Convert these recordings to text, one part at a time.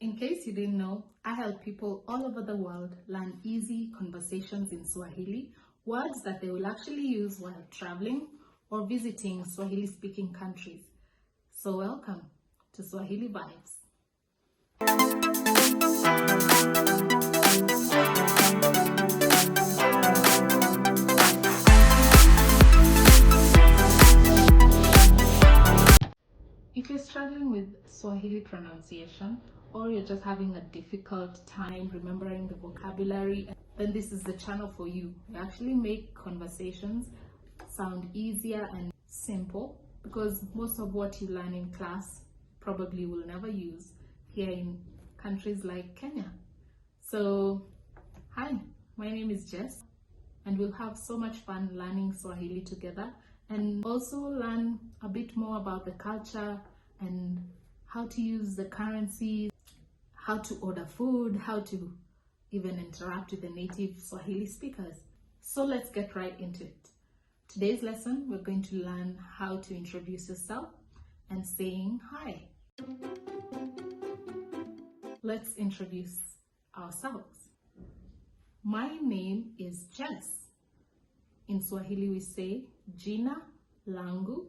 In case you didn't know, I help people all over the world learn easy conversations in Swahili, words that they will actually use while traveling or visiting Swahili-speaking countries. So welcome to Swahili Vibes. If you're struggling with Swahili pronunciation, or you're just having a difficult time remembering the vocabulary, then this is the channel for you. We actually make conversations sound easier and simple because most of what you learn in class probably will never use here in countries like Kenya. So, hi, my name is Jess, and we'll have so much fun learning Swahili together and also learn a bit more about the culture and how to use the currency, how to order food, how to even interact with the native Swahili speakers. So let's get right into it. Today's lesson, we're going to learn how to introduce yourself and saying hi. Let's introduce ourselves. My name is Jess. In Swahili we say Jina, langu,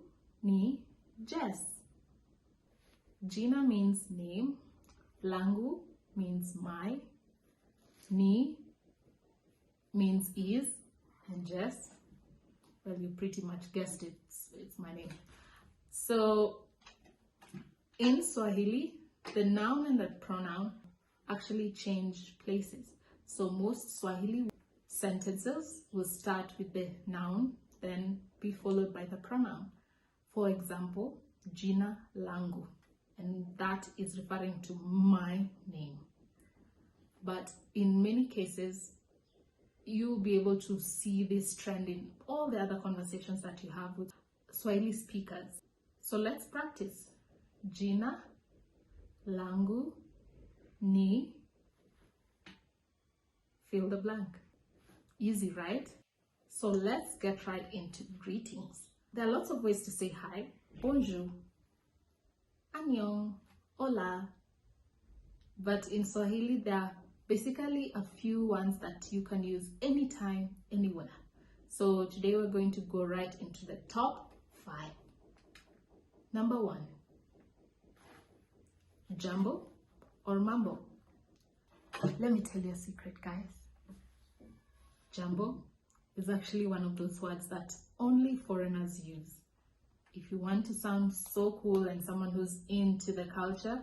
Jess. Jina means name, langu means my, ni means is, and Jess, well, you pretty much guessed it, it's my name. So in Swahili, the noun and the pronoun actually change places. So most Swahili sentences will start with the noun, then be followed by the pronoun. For example, Jina langu, and that is referring to my name. But in many cases, you'll be able to see this trend in all the other conversations that you have with Swahili speakers. So let's practice. Jina langu ni, fill the blank. Easy, right? So let's get right into greetings. There are lots of ways to say hi. Bonjour, annyeong, hola. But in Swahili, there are basically a few ones that you can use anytime, anywhere. So today we're going to go right into the top 5. Number 1, Jambo or Mambo. Let me tell you a secret, guys. Jambo is actually one of those words that only foreigners use. If you want to sound so cool and someone who's into the culture,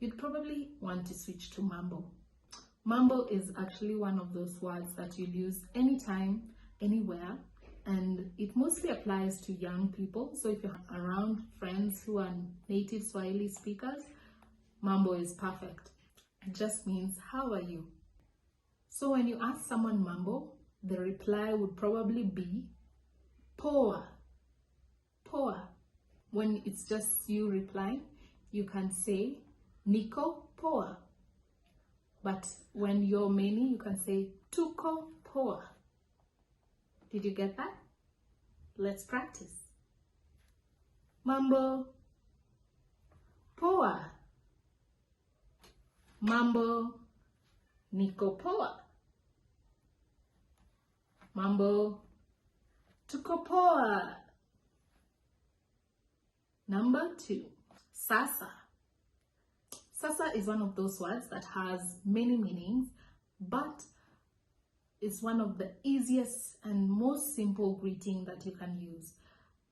you'd probably want to switch to Mambo. Mambo is actually one of those words that you'll use anytime, anywhere, and it mostly applies to young people. So if you're around friends who are native Swahili speakers, Mambo is perfect. It just means, how are you? So when you ask someone Mambo, the reply would probably be poa. Poa. When it's just you replying, you can say Niko poa. But when you're many, you can say tuko poa. Did you get that? Let's practice. Mambo. Poa. Mambo. Niko poa. Mambo. Tuko poa. Number 2, Sasa. Sasa is one of those words that has many meanings, but it's one of the easiest and most simple greeting that you can use.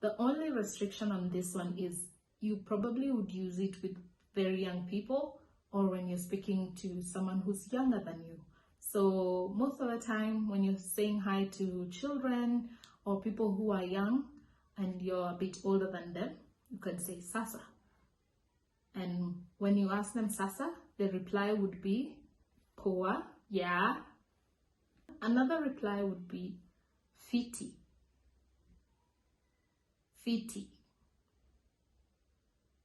The only restriction on this one is you probably would use it with very young people or when you're speaking to someone who's younger than you. So most of the time when you're saying hi to children or people who are young and you're a bit older than them, you can say Sasa. And when you ask them Sasa, the reply would be poa, yeah. Another reply would be fiti. Fiti.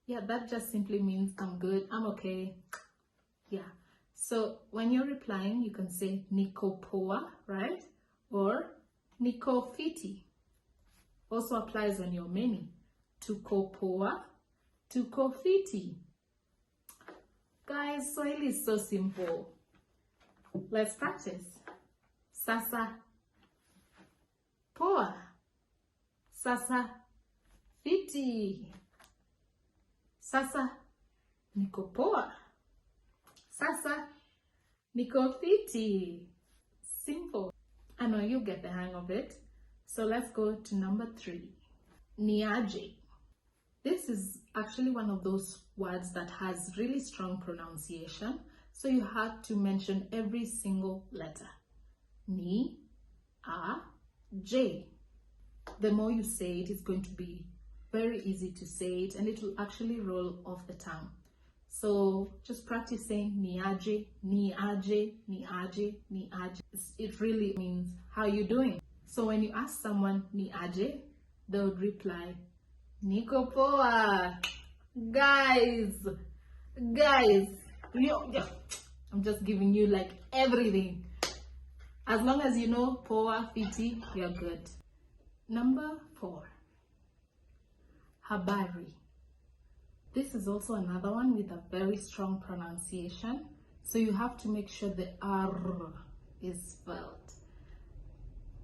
Yeah, that just simply means I'm good, I'm okay. Yeah. So when you're replying, you can say Niko poa, right? Or Niko fiti. Also applies when you're many. Tuko poa, tuko fiti. Guys, Guys, Swahili is so simple. Let's practice. Sasa, poa. Sasa, fiti. Sasa, Niko poa. Sasa, Niko fiti. Simple. I know you get the hang of it. So let's go to number 3. Niaje. This is actually one of those words that has really strong pronunciation. So you have to mention every single letter. Ni, a, j. The more you say it, it's going to be very easy to say it and it will actually roll off the tongue. So just practice saying niaje, niaje, niaje, niaje. It really means how you doing. So when you ask someone niaje, they would reply Niko poa. Guys, I'm just giving you like everything. As long as you know poa, fiti, you're good. Number 4, Habari. This is also another one with a very strong pronunciation. So you have to make sure the R is spelled.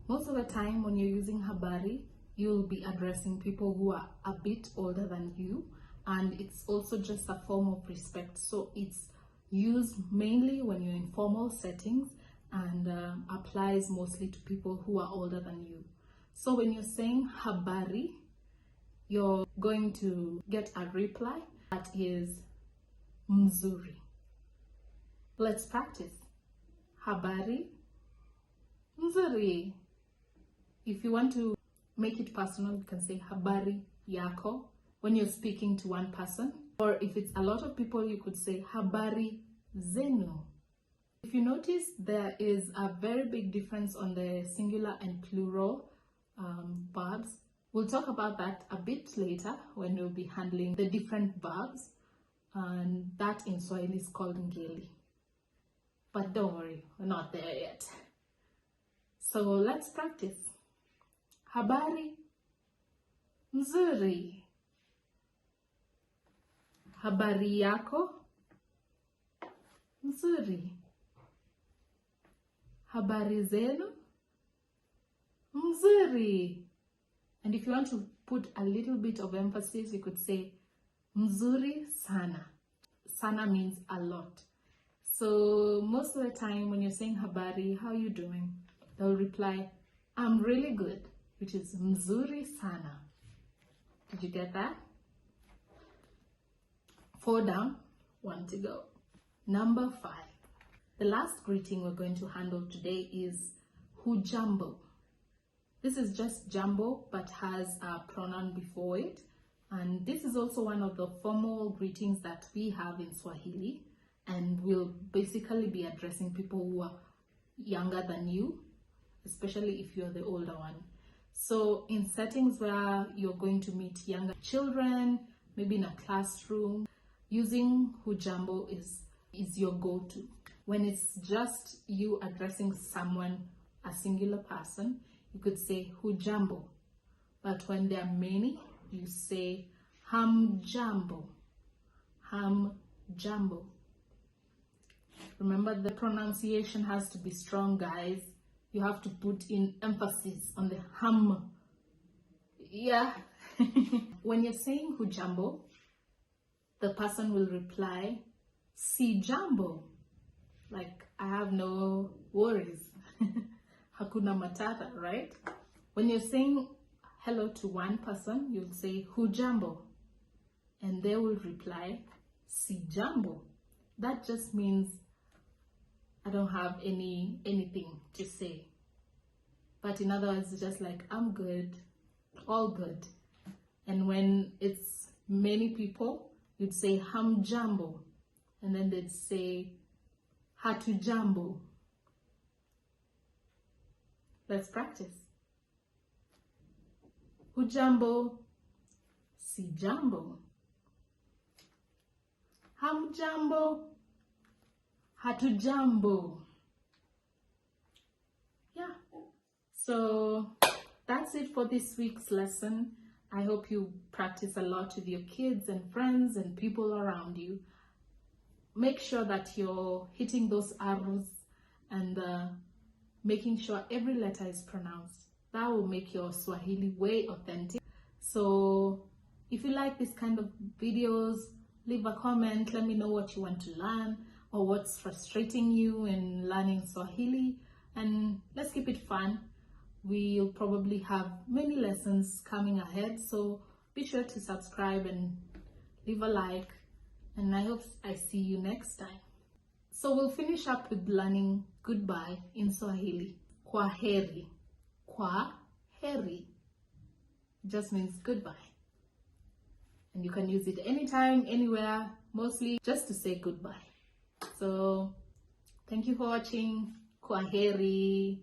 Most of the time when you're using Habari, you'll be addressing people who are a bit older than you. And it's also just a form of respect. So it's used mainly when you're in formal settings and applies mostly to people who are older than you. So when you're saying Habari, you're going to get a reply that is mzuri. Let's practice. Habari, mzuri. If you want to make it personal, you can say habari yako when you're speaking to one person. Or if it's a lot of people, you could say habari zenu. If you notice, there is a very big difference on the singular and plural verbs. We'll talk about that a bit later when we'll be handling the different verbs, and that in Swahili is called ngeli. But don't worry, we're not there yet. So let's practice. Habari nzuri. Habari yako nzuri. Habari zenu mzuri. And if you want to put a little bit of emphasis, you could say mzuri sana. Sana means a lot. So most of the time when you're saying habari, how are you doing? They'll reply, I'm really good, which is mzuri sana. Did you get that? 4 down, 1 to go. Number 5. The last greeting we're going to handle today is hujambo. This is just jambo but has a pronoun before it. And this is also one of the formal greetings that we have in Swahili. And we'll basically be addressing people who are younger than you, especially if you're the older one. So in settings where you're going to meet younger children, maybe in a classroom, using hujambo is your go-to. When it's just you addressing someone, a singular person, you could say hujambo. But when there are many, you say hamjambo. Hamjambo. Remember, the pronunciation has to be strong, guys. You have to put in emphasis on the hum. Yeah. When you're saying hujambo, the person will reply sijambo. Like, I have no worries. Hakuna matata, right? When you're saying hello to one person, you'll say hujambo. And they will reply sijambo. That just means I don't have anything to say. But in other words, it's just like, I'm good, all good. And when it's many people, you'd say hamjambo. And then they'd say hatujambo. Let's practice. Hujambo, sijambo. Hamjambo, hatujambo. Yeah. So that's it for this week's lesson. I hope you practice a lot with your kids and friends and people around you. make sure that you're hitting those arrows and making sure every letter is pronounced. That will make your Swahili way authentic. So if you like this kind of videos, leave a comment. Let me know what you want to learn or what's frustrating you in learning Swahili, and let's keep it fun. We'll probably have many lessons coming ahead, so be sure to subscribe and leave a like, and I hope I see you next time. So we'll finish up with learning goodbye in Swahili. Kwaheri. Kwaheri just means goodbye, and you can use it anytime, anywhere, mostly just to say goodbye. So thank you for watching. Kwaheri.